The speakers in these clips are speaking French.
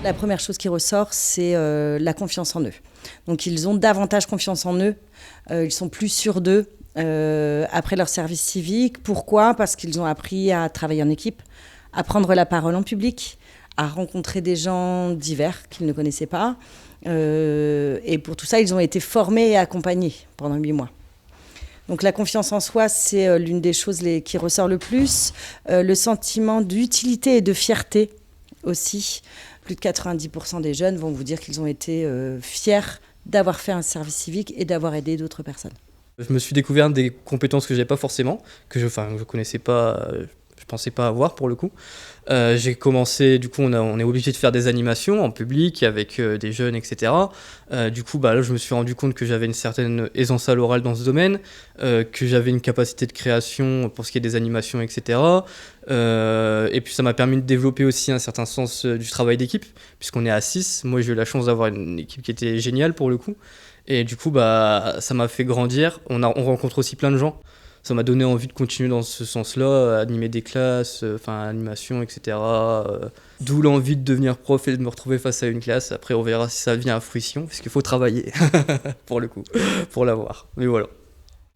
La première chose qui ressort, c'est la confiance en eux. Donc ils ont davantage confiance en eux, ils sont plus sûrs d'eux après leur service civique. Pourquoi ? Parce qu'ils ont appris à travailler en équipe, à prendre la parole en public, à rencontrer des gens divers qu'ils ne connaissaient pas. Et pour tout ça, ils ont été formés et accompagnés pendant 8 mois. Donc la confiance en soi, c'est l'une des choses qui ressort le plus. Le sentiment d'utilité et de fierté aussi. Plus de 90% des jeunes vont vous dire qu'ils ont été fiers d'avoir fait un service civique et d'avoir aidé d'autres personnes. Je me suis découvert des compétences que je n'avais pas forcément, que je connaissais pas, je pensais pas avoir pour le coup. J'ai commencé, du coup on est obligé de faire des animations en public avec des jeunes, etc. Du coup là je me suis rendu compte que j'avais une certaine aisance à l'oral dans ce domaine, que j'avais une capacité de création pour ce qui est des animations, etc. Et puis ça m'a permis de développer aussi un certain sens du travail d'équipe, puisqu'on est à 6. Moi j'ai eu la chance d'avoir une équipe qui était géniale pour le coup. Et du coup, ça m'a fait grandir. On rencontre aussi plein de gens. Ça m'a donné envie de continuer dans ce sens-là, animer des classes, animation, etc. D'où l'envie de devenir prof et de me retrouver face à une classe. Après, on verra si ça vient à fruition, parce qu'il faut travailler, pour le coup, pour l'avoir. Mais voilà.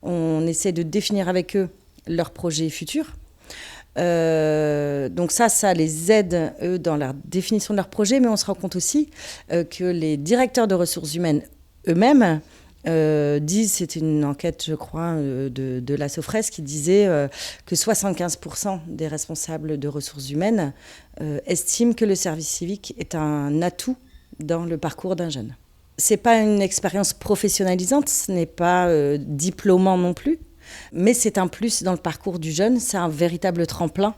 On essaie de définir avec eux leurs projets futurs. Donc ça les aide, eux, dans la définition de leurs projets, mais on se rend compte aussi que les directeurs de ressources humaines eux-mêmes disent, c'était une enquête, je crois, de la Sofres qui disait que 75% des responsables de ressources humaines estiment que le service civique est un atout dans le parcours d'un jeune. C'est pas une expérience professionnalisante, ce n'est pas diplômant non plus, mais c'est un plus dans le parcours du jeune, c'est un véritable tremplin.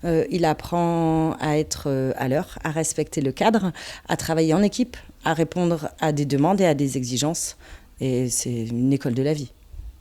Il apprend à être à l'heure, à respecter le cadre, à travailler en équipe, à répondre à des demandes et à des exigences. Et c'est une école de la vie.